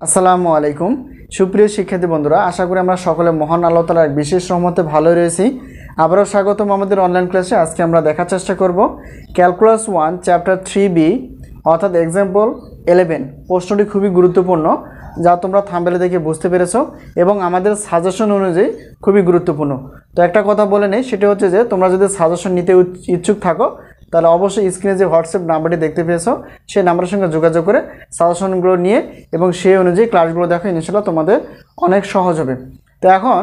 আসসালামু আলাইকুম সুপ্রিয় শিক্ষার্থী বন্ধুরা, আশা করি আমরা সকলে মহান আল্লাহ তাআলার বিশেষ রহমতে ভালো রয়েছি। আবারও স্বাগতম আমাদের অনলাইন ক্লাসে। আজকে আমরা দেখার চেষ্টা করব ক্যালকুলাস 1 চ্যাপ্টার 3B অর্থাৎ এক্সাম্পল 11। প্রশ্নটি খুবই গুরুত্বপূর্ণ, যা তোমরা থাম্বনেলে দেখে বুঝতে পেরেছো এবং আমাদের সাজেশন অনুযায়ী খুবই গুরুত্বপূর্ণ। তো একটা কথা বলে নেই, সেটা হচ্ছে যে তোমরা যদি সাজেশন নিতে ইচ্ছুক থাকো তাহলে অবশ্যই স্ক্রিনে যে হোয়াটসঅ্যাপ নাম্বারটি দেখতে পেয়েছো সেই নাম্বারের সঙ্গে যোগাযোগ করে সাজেশনগুলো নিয়ে এবং সেই অনুযায়ী ক্লাসগুলো দেখো, ইনশাআল্লাহ তোমাদের অনেক সহজ হবে। তো এখন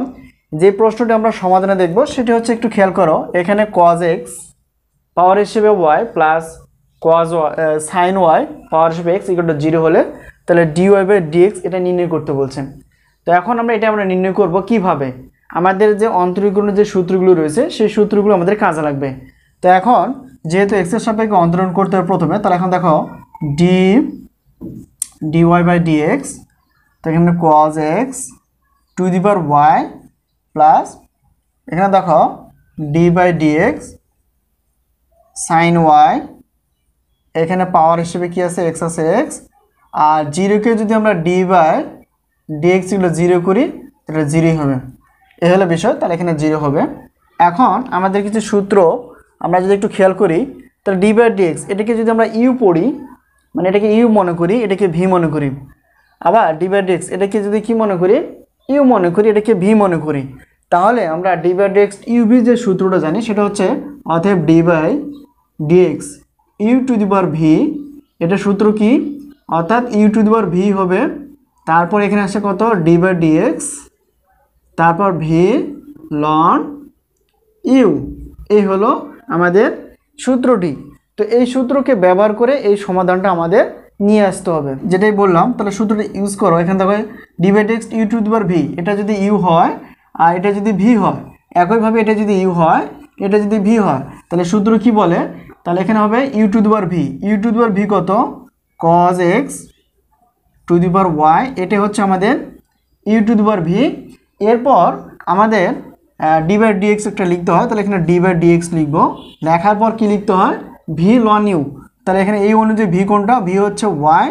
যে প্রশ্নটি আমরা সমাধানে দেখব সেটি হচ্ছে, একটু খেয়াল করো, এখানে cos x পাওয়ার হিসেবে y plus cos y sin y পাওয়ার হিসেবে x ইকুয়াল টু 0 হলে তাহলে dy/dx এটা নির্ণয় করতে বলছেন। তো এখন আমরা নির্ণয় করব কিভাবে? আমাদের যে অন্তরীকরণের যে সূত্রগুলো রয়েছে সেই সূত্রগুলো আমাদের কাজে লাগবে। তো এখন যেহেতু x এর সাপেক্ষে অন্তরণ করতে হবে প্রথমে, তাহলে এখন দেখো dy/dx, তো এখানে cos x to the power y plus এখানে দেখো d/dx sin y, এখানে পাওয়ার হিসেবে কি আছে x আছে x, আর 0 কে যদি আমরা d/dx এগুলো 0 করি এটা 0 হবে। এই হলো বিষয়, তাহলে এখানে 0 হবে। এখন আমাদের কিছু সূত্র আমরা যদি একটু খেয়াল করি, তাহলে d/dx এটাকে যদি আমরা u পড়ি, মানে এটাকে u মনে করি, এটাকে v মনে করি, আবার d/dx এটাকে যদি কি মনে করি, u মনে করি, এটাকে v মনে করি, তাহলে আমরা d/dx uv যে সূত্রটা জানি সেটা হচ্ছে অতএব d/dx u two the power v, এটা সূত্র কি, অর্থাৎ u two the power v হবে, তারপর এখানে আসে কত d/dx, তারপর v ln u, এই হলো আমাদের সূত্রটি। তো এই সূত্রকে ব্যবহার করে এই সমাধানটা আমাদের নিয়ে আসতে হবে, যেটাই বললাম। তাহলে সূত্রটা ইউজ করো, এখান থেকে d/dx u two the power v, এটা যদি u হয় আর এটা যদি v হয়, একইভাবে এটা যদি u হয় এটা যদি v হয়, তাহলে সূত্র কি বলে, তাহলে এখানে হবে u two the power v, u two the power v কত, cos x to the power y, এটা হচ্ছে আমাদের u two the power v। এরপর আমাদের d/dx একটা লিখতে হয়, তাহলে এখানে d/dx লিখবো, লেখার পর কি লিখতে হয়, v ln u, তাহলে এখানে এই অনুযায়ী v কোনটা, v হচ্ছে y,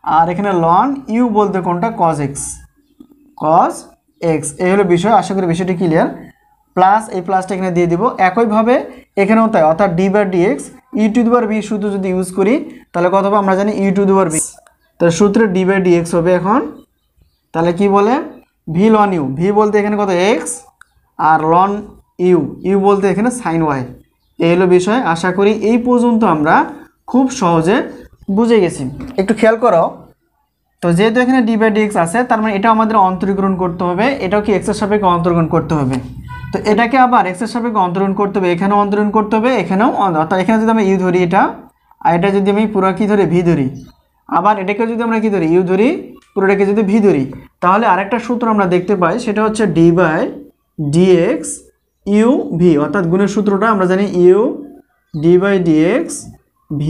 আর এখানে ln u বলতে কোনটা, cos x, এই হলো বিষয়। আশা করি বিষয়টি ক্লিয়ার। প্লাস এই প্লাসটা এখানে দিয়ে দিব, একইভাবে এখানেও তাই, অর্থাৎ d/dx u two the power v সূত্র যদি ইউজ করি তাহলে কত হবে, আমরা জানি u two the power v, তাহলে সূত্রে d/dx হবে এখন, তাহলে কি বলে v ln u, v বলতে এখানে কত x, আর ln u বলতে এখানে sin y, এই হলো বিষয়। আশা করি এই পর্যন্ত আমরা খুব সহজে বুঝে গেছি। একটু খেয়াল করো, তো যেহেতু এখানে d/dx আছে, তার মানে এটা আমাদের অন্তরীকরণ করতে হবে, এটাও কি x এর সাপেক্ষে অন্তরীকরণ করতে হবে। তো এটাকে আবার x এর সাপেক্ষে অন্তরীকরণ করতে হবে, এখানেও অন্তরীকরণ করতে হবে, এখানেও, অর্থাৎ এখানে যদি আমরা u ধরি এটা, আর এটা যদি আমি পুরো কি ধরি v ধরি, আবার এটাকে যদি আমরা কি ধরি u ধরি, পুরোটাকে যদি v ধরি, তাহলে আরেকটা সূত্র আমরা দেখতে পাই, সেটা হচ্ছে d/dx u v, অর্থাৎ গুণের সূত্রটা আমরা জানি u d/dx v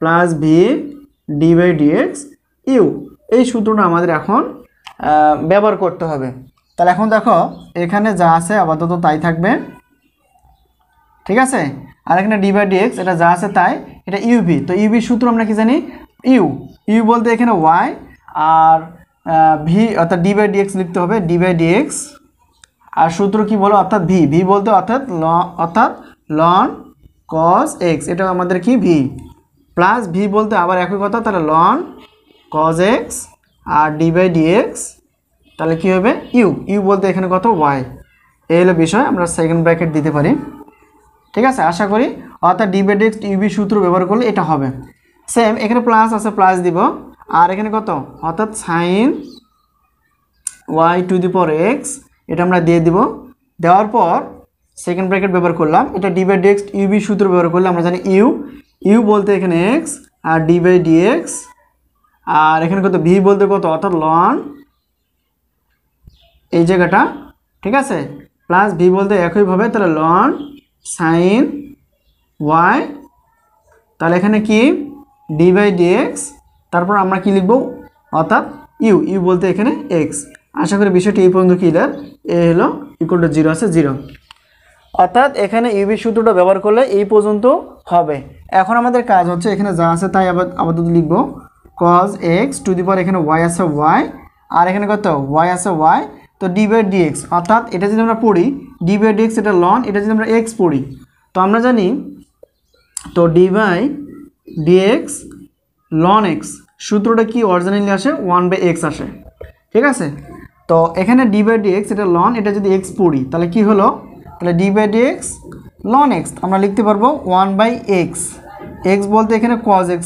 plus v d/dx u, এই সূত্রটা আমাদের এখন ব্যবহার করতে হবে। তাহলে এখন দেখো এখানে যা আছে আপাতত তাই থাকবে, ঠিক আছে, আর এখানে d/dx এটা যা আছে তাই, এটা uv, তো uv সূত্র আমরা কি জানি, u বলতে এখানে y, আর v অর্থাৎ d/dx লিখতে হবে, d/dx, আর সূত্র কি বলো, অর্থাৎ v বলতে অর্থাৎ ln cos x, এটা আমাদের কি v, প্লাস v বলতে আবার একই কথা, তাহলে ln cos x, আর d/dx তাহলে কি হবে u বলতে এখানে কত y, এই হলো বিষয়। আমরা সেকেন্ড ব্র্যাকেট দিতে পারি, ঠিক আছে, আশা করি, অর্থাৎ d/dx uv সূত্র ব্যবহার করলে এটা হবে। সেম এখানে প্লাস আছে, প্লাস দিব, আর এখানে কত, অর্থাৎ sin y to the power x, এটা আমরা দিয়ে দিব, দেওয়ার পর সেকেন্ড ব্র্যাকেট ব্যবহার করলাম, এটা d/dx uv সূত্র ব্যবহার করলে আমরা জানি u বলতে এখানে x, আর d/dx, আর এখানে কত v বলতে কত, অর্থাৎ ln এই জায়গাটা, ঠিক আছে, প্লাস v বলতে একইভাবে, তাহলে ln sin y, তাহলে এখানে কি d/dx, তারপর আমরা কি লিখব, অর্থাৎ u বলতে এখানে x। আশা করি বিষয়টি এই পর্যন্ত ক্লিয়ার। এ হলো ইকুয়াল টু 0 আছে 0, অর্থাৎ এখানে uv সূত্রটা ব্যবহার করলে এই পর্যন্ত হবে। এখন আমাদের কাজ হচ্ছে এখানে যা আছে তাই আপাতত লিখব, cos x to the power এখানে y আছে y, আর এখানে কত y আছে y। তো d বাই dx, অর্থাৎ এটা যদি আমরা পড়ি d বাই dx এটা ln, এটা যদি আমরা x পড়ি তো আমরা জানি তো d by dx ln x সূত্রটা কি অরিজিনালি আসে 1/x আসে, ঠিক আছে। তো এখানে d বাই dx এটা ln, এটা যদি x পড়ি তাহলে কি হলো, তাহলে d by dx ln x আমরা লিখতে পারবো 1/x, x বলতে এখানে cos x,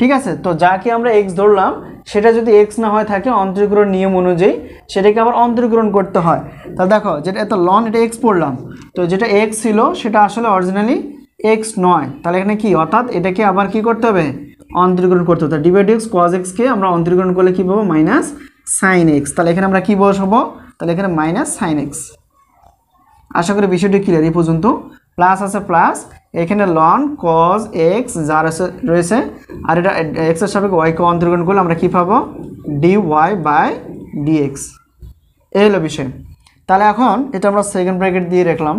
ঠিক আছে। তো যাকে আমরা x ধরলাম সেটা যদি x না হয় থাকে অন্তরীকরণ নিয়ম অনুযায়ী সেটাকে আবার অন্তরীকরণ করতে হয়। তাহলে দেখো যেটা এত ln এটা x পড়লাম, তো যেটা x ছিল সেটা আসলে অরিজিনালি x নয়, তাহলে এখানে কি অর্থাৎ এটাকে আবার কি করতে হবে অন্তরীকরণ করতে হবে। d by dx cos x কে আমরা অন্তরীকরণ করলে কি পাবো মাইনাস sin x, তাহলে এখানে আমরা কি বসাবো, তাহলে এখানে মাইনাস sin x। আশা করি বিষয়টি ক্লিয়ার এই পর্যন্ত। প্লাস আছে প্লাস, এখানে ln cos x যার রয়েছে, আর এটা x এর সাপেক্ষে y কে অন্তরীকরণ করলে আমরা কি পাবো dy বাই dx, এই হলো বিষয়। তাহলে এখন এটা আমরা সেকেন্ড ব্র্যাকেট দিয়ে রাখলাম,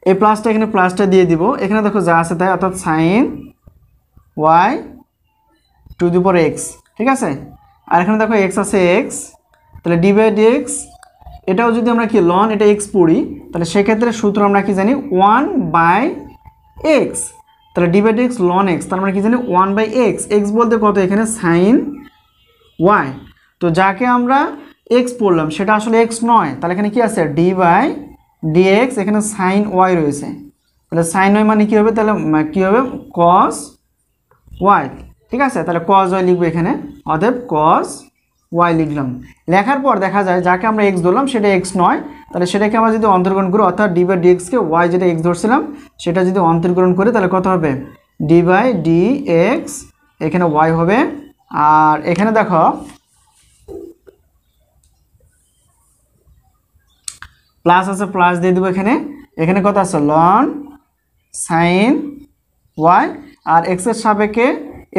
এই প্লাসটা এখানে প্লাসটা দিয়ে দিব, এখানে দেখো যা আছে তাই, অর্থাৎ sin y to the power x, ঠিক আছে। আর এখানে দেখো x আছে x, তাহলে d বাই dx এটাও যদি আমরা কি ln এটা x পড়ি তাহলে সেক্ষেত্রে সূত্র আমরা কি জানি 1/x, তাহলে d by dx ln x তার মানে কি জানি 1/x, x বলতে কত এখানে sin y, তো যাকে আমরা x পড়লাম সেটা আসলে x নয়, তাহলে এখানে কি আছে d বাই dx এখানে sin y রয়েছে, তাহলে sin y মানে কি হবে, তাহলে কি হবে cos y, ঠিক আছে। তাহলে cos y লিখবো এখানে, অতএব cos y লিখলাম। লেখার পর দেখা যায় যাকে আমরা x ধরলাম সেটা x নয়, তাহলে সেটাকে আমরা যদি অন্তর্গ্রহণ করি অর্থাৎ d বাই dx কে y যেটা x ধরছিলাম সেটা যদি অন্তর্গ্রহণ করি তাহলে কত হবে d বাই dx এখানে y হবে। আর এখানে দেখো প্লাস আছে প্লাস দিয়ে দেবো এখানে, এখানে কত আছে ln sin y, আর x এর সাপেক্ষে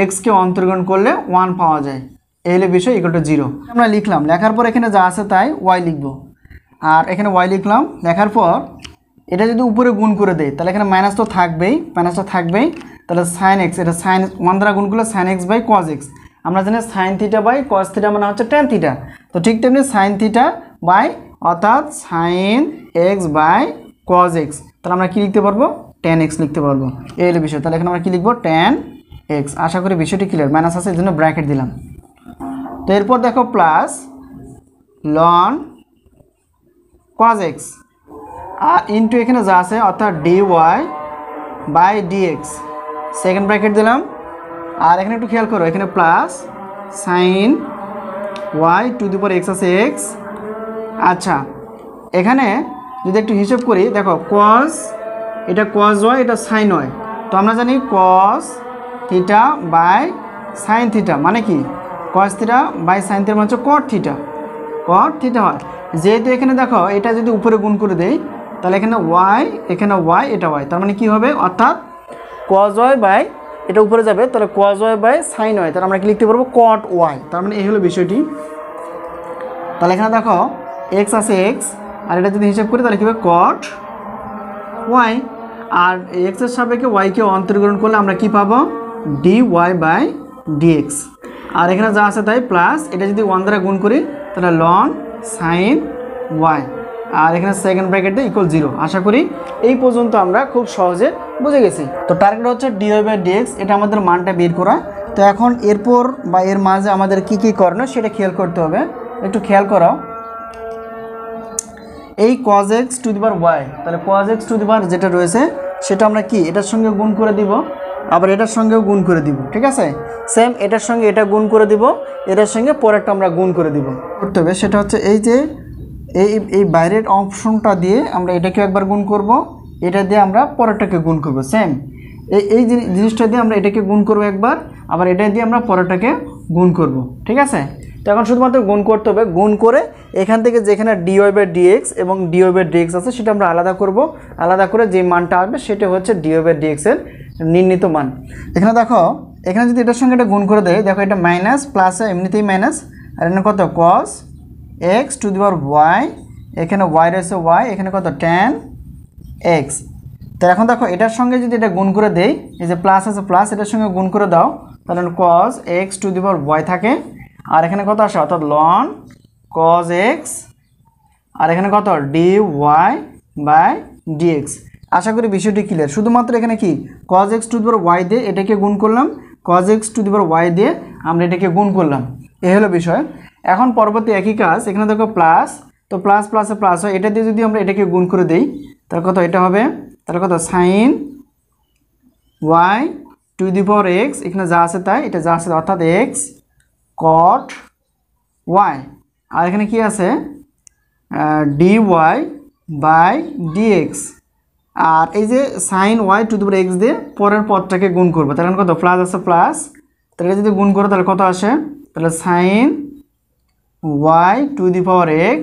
x কে অন্তর্গ্রহণ করলে 1 পাওয়া যায়, এই হলো বিষয় ইকুয়াল টু 0 আমরা লিখলাম। লেখার পর এখানে যা আছে তাই y লিখব, আর এখানে y লিখলাম। লেখার পর এটা যদি উপরে গুণ করে দেয় তাহলে এখানে মাইনাস তো থাকবেই, মাইনাসটা থাকবেই, তাহলে sin x এটা sin 1 দ্বারা গুণ করলে sin x by cos x, আমরা জানি sin theta by cos theta মানে হচ্ছে tan থিটা, তো ঠিক তেমনি sin থিটা বাই অর্থাৎ sin x by cos x, তাহলে আমরা কি লিখতে পারবো tan x লিখতে পারবো, এই হলো বিষয়। তাহলে এখানে আমরা কি লিখবো tan x। আশা করি বিষয়টি ক্লিয়ার, মাইনাস আছে এই জন্য ব্র্যাকেট দিলাম। তো এরপর দেখো প্লাস ln cos x আর ইনটু এখানে যা আছে অর্থাৎ dy by dx, second bracket দিলাম। আর এখানে একটু খেয়াল করো এখানে plus sin y to the power x আছে x। আচ্ছা এখানে যদি একটু হিসাব করি দেখো cos এটা cos y এটা sin y, তো আমরা জানি cos theta by sin theta মানে কি cos theta by sin theta মানে হচ্ছে cot থিটা হয়। যেহেতু এখানে দেখো এটা যদি উপরে গুণ করে দেই তাহলে এখানে y এখানে y এটা y, তার মানে কি হবে অর্থাৎ cos y বাই এটা উপরে যাবে, তাহলে cos y by sin y, তাহলে আমরা কি লিখতে পারবো cot y, তার মানে এই হলো বিষয়টি। তাহলে এখানে দেখো x আছে x, আর এটা যদি হিসাব করি তাহলে কি হবে cot y, আর x এর সাপেক্ষে y কে অন্তর্গ্রহণ করলে আমরা কি পাবো dy বাই dx, আর এখানে যা আছে তাই প্লাস এটা যদি 1 দ্বারা গুণ করি তাহলে ln sin y, আর এখানে সেকেন্ড ব্র্যাকেটে ইকুয়াল 0। আশা করি এই পর্যন্ত আমরা খুব সহজে বুঝে গেছি। তো টার্গেট হচ্ছে dy বাই dx, এটা আমাদের মানটা বের করা। তো এখন এরপর বা এর মাঝে আমাদের কি কি করণীয় সেটা খেয়াল করতে হবে, একটু খেয়াল করো। এই cos x to the power y, তাহলে cos x টু দি পাওয়ার যেটা রয়েছে সেটা আমরা কি এটার সঙ্গে গুণ করে দিব, আবার এটার সঙ্গেও গুণ করে দিব, ঠিক আছে। সেম এটার সঙ্গে এটা গুণ করে দিব, এটার সঙ্গে পরেরটা আমরা গুণ করে দিব। করতে হবে সেটা হচ্ছে এই যে এই বাইরের অপশনটা দিয়ে আমরা এটাকে একবার গুণ করব, এটা দিয়ে আমরা পরেরটাকে গুণ করব। সেম এই জিনিসটা দিয়ে আমরা এটাকে গুণ করব একবার, আবার এটা দিয়ে আমরা পরেরটাকে গুণ করব, ঠিক আছে। তো এখন শুধুমাত্র গুণ করতে হবে, গুণ করে এখান থেকে যেখানে dy বাই dx এবং dy বাই dx আছে সেটা আমরা আলাদা করব, আলাদা করে যে মানটা আসবে সেটা হচ্ছে dy বাই dx এর নির্ণীত মান। এখানে দেখো এখানে যদি এটার সঙ্গে এটা গুণ করে দেয়, দেখো এটা মাইনাস প্লাস এমনিতেই মাইনাস, আর এখানে কত cos x to the power y, এখানে y রয়েছে y, এখানে কত tan x, তো এখন দেখো এটার সঙ্গে যদি এটা গুণ করে দেই, এই যে প্লাস আছে প্লাস এটার সঙ্গে গুণ করে দাও, তাহলে cos x to the power y থাকে। আর এখানে কত আসে, অর্থাৎ ln cos x, আর এখানে কত dy বাই dx। আশা করি বিষয়টি ক্লিয়ার। শুধুমাত্র এখানে কি cos x to the power y দিয়ে এটাকে গুণ করলাম, cos x to the power y দিয়ে আমরা এটাকে গুণ করলাম, এই হলো বিষয়। এখন পরবর্তী একই কাজ, এখানে দেখো প্লাস, তো প্লাস প্লাসে প্লাস হয়, এটা দিয়ে যদি আমরা এটাকে গুণ করে দেই তাহলে কত এটা হবে, তাহলে কত sin y to the power x, এখানে যা আছে তাই, এটা যা আছে অর্থাৎ x cot y, আর এখানে কি আছে dy বাই dx, আর এই যে sin y to the power x দিয়ে পরের পদটাকে গুণ করবো, তাহলে কত প্লাস আছে প্লাস, তাহলে যদি গুণ করো তাহলে কত আসে, তাহলে sin y to the power x,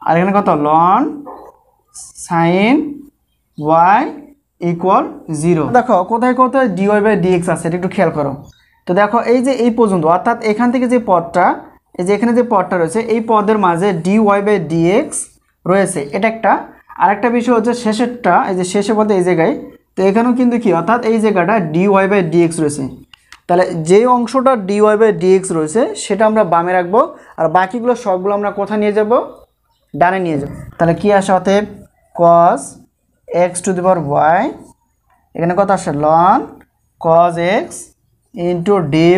আর এখানে কত ln sin y ইকুয়াল 0। দেখো কোথায় কোথায় dy বাই dx আছে এটা একটু খেয়াল করো। তো দেখো এই যে এই পর্যন্ত, অর্থাৎ এখান থেকে যে পদটা, এই যে এখানে যে পদটা রয়েছে এই পদের মাঝে dy বাই dx রয়েছে, এটা একটা। আরেকটা বিষয় হচ্ছে শেষেরটা, এই যে শেষে বলতে এই জায়গায়, তো এখানেও কিন্তু কি অর্থাৎ এই জায়গাটা dy বাই dx রয়েছে। তাহলে যে অংশটা dy বাই dx রয়েছে সেটা আমরা বামে রাখবো, আর বাকিগুলো সবগুলো আমরা কোথায় নিয়ে যাব, ডানে নিয়ে যাব। তাহলে কি আসে, অতএব cos x to the power y, এখানে কত আসে ln cos x into dy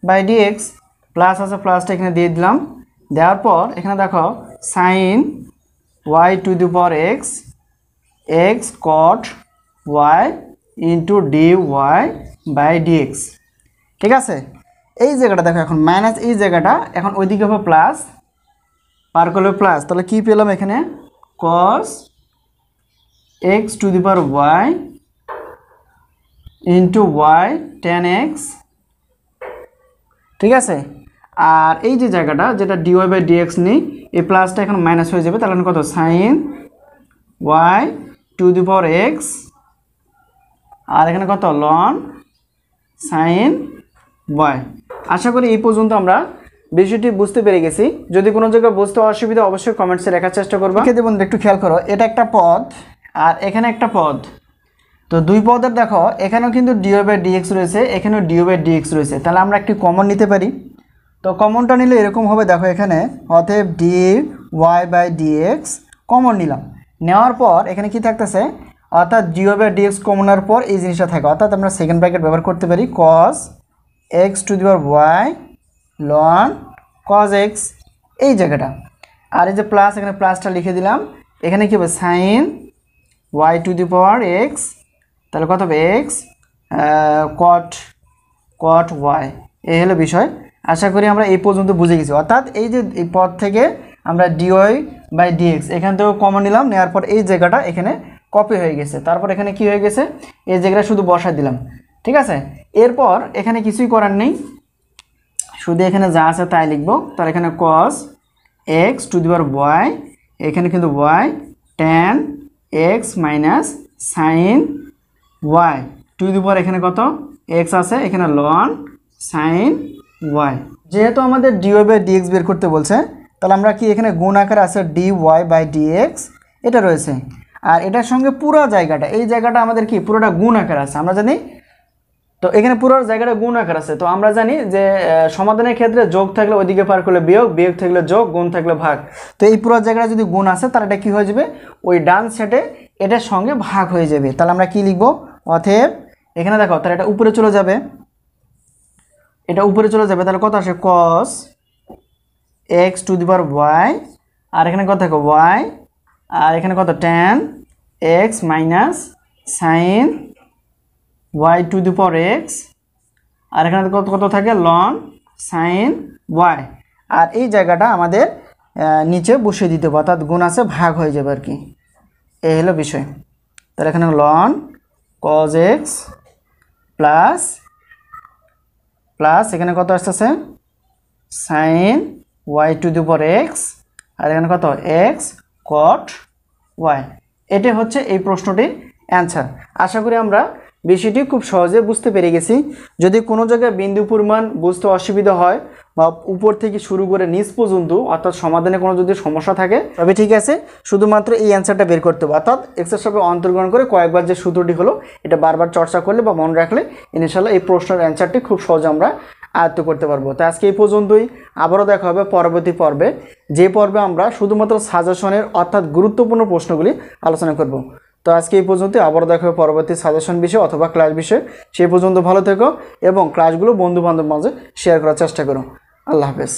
by dx, plus আছে প্লাসটা এখানে দিয়ে দিলাম, দেওয়ার পর এখানে দেখো sin y to the power x, x cot y into dy by dx। ঠিক আছে, এই জায়গাটা দেখো এখন মাইনাস, এই জায়গাটা এখন ওইদিকে হবে প্লাস, পার করলে প্লাস, তাহলে কি পেলাম এখানে cos x to the power y into y tan x। ঠিক আছে, আর এই যে জায়গাটা যেটা dy বাই dx নেই, এই প্লাসটা এখন মাইনাস হয়ে যাবে, তাহলে কত sin y to the power x, আর এখানে কত ln sin y। আশা করি এই পর্যন্ত আমরা বিষয়টি বুঝতে পেরে গেছি। যদি কোনো জায়গায় বুঝতে অসুবিধা অবশ্যই কমেন্টসে লেখার চেষ্টা করবা। বন্ধু একটু খেয়াল করো, এটা একটা পদ আর এখানে একটা পদ, তো দুই পদের দেখো এখানেও কিন্তু dy বাই dx রয়েছে, এখানেও dy বাই dx রয়েছে, তাহলে আমরা একটি কমন নিতে পারি। তো কমনটা নিলে এরকম হবে, দেখো এখানে অতএব dy বাই dx কমন নিলাম, নেওয়ার পর এখানে কি থাকতেছে, অর্থাৎ dy বাই dx কমনের পর এই জিনিসটা থাকে, অর্থাৎ আমরা সেকেন্ড ব্র্যাকেট ব্যবহার করতে পারি cos x to the power y ln cos x, এই জায়গাটা। আর এই যে প্লাস, এখানে প্লাসটা লিখে দিলাম, এখানে কি হবে sin y to the power x, তাহলে কত হবে x cot y, এই হলো বিষয়। আশা করি আমরা এই পর্যন্ত বুঝে গেছি, অর্থাৎ এই যে এই পদ থেকে আমরা dy বাই dx এখান থেকেও কমন নিলাম, নেওয়ার পর এই জায়গাটা এখানে কপি হয়ে গেছে, তারপর এখানে কি হয়ে গেছে, এই জায়গাটা শুধু বসাই দিলাম। ঠিক আছে, এরপর এখানে কিছুই করার নেই, শুধু এখানে যা আছে তাই লিখবো। তার এখানে cos x to the power y, এখানে কিন্তু y tan x minus sin y to the power, এখানে কত x আছে, এখানে ln sin y। যেহেতু আমাদের dy বাই dx বের করতে বলছে, তাহলে আমরা কি এখানে গুণ আকারে আছে dy বাই dx এটা রয়েছে, আর এটার সঙ্গে পুরো জায়গাটা, এই জায়গাটা আমাদের কি পুরোটা গুণ আকারে আছে আমরা জানি। তো এখানে পুরো জায়গাটা গুণ আকার আছে, তো আমরা জানি যে সমাধানের ক্ষেত্রে যোগ থাকলে ওইদিকে পার করলে বিয়োগ, বিয়োগ থাকলে যোগ, গুণ থাকলে ভাগ। তো এই পুরো জায়গাটা যদি গুণ আছে তাহলে এটা কি হয়ে যাবে, ওই ডান সেটে এটার সঙ্গে ভাগ হয়ে যাবে। তাহলে আমরা কি লিখবো, অতএব এখানে দেখো তাহলে এটা উপরে চলে যাবে, এটা উপরে চলে যাবে, তাহলে কত আসে cos x to the power y, আর এখানে কত থাকে y, আর এখানে কত tan x minus sin y to the power x, আর এখানে কত কত থাকে ln sin y, আর এই জায়গাটা আমাদের নিচে বসিয়ে দিতে হবে, অর্থাৎ গুণ আছে ভাগ হয়ে যাবে আর কি, এই হলো বিষয়। তাহলে এখানে ln cos x plus plus এখানে কত আসতেছে sin y to the power x, আর এখানে কত x cot y। এটা হচ্ছে এই প্রশ্নটির অ্যান্সার। আশা করি আমরা বিষয়টি খুব সহজে বুঝতে পেরে গেছি। যদি কোনো জায়গায় বিন্দু পরিমাণ বুঝতে অসুবিধা হয় বা উপর থেকে শুরু করে নিচ পর্যন্ত অর্থাৎ সমাধানে কোনো যদি সমস্যা থাকে তবে ঠিক আছে, শুধুমাত্র এই অ্যান্সারটা বের করতে হবে। অর্থাৎ এক্সের সাথে অন্তর্গ্রহণ করে কয়েকবার যে সূত্রটি হলো এটা বারবার চর্চা করলে বা মনে রাখলে ইনশাআল্লাহ এই প্রশ্নের অ্যান্সারটি খুব সহজে আমরা আয়ত্ত করতে পারবো। তো আজকে এই পর্যন্তই, আবারও দেখা হবে পরবর্তী পর্বে, যে পর্বে আমরা শুধুমাত্র সাজেশনের অর্থাৎ গুরুত্বপূর্ণ প্রশ্নগুলি আলোচনা করব। তো আজকে এই পর্যন্তই, আবারও দেখা হবে পরবর্তী সাজেশন বিষয় অথবা ক্লাস বিষয়ে। সেই পর্যন্ত ভালো থেকো এবং ক্লাসগুলো বন্ধু বান্ধব মাঝে শেয়ার করার চেষ্টা করো। আল্লাহ হাফেজ।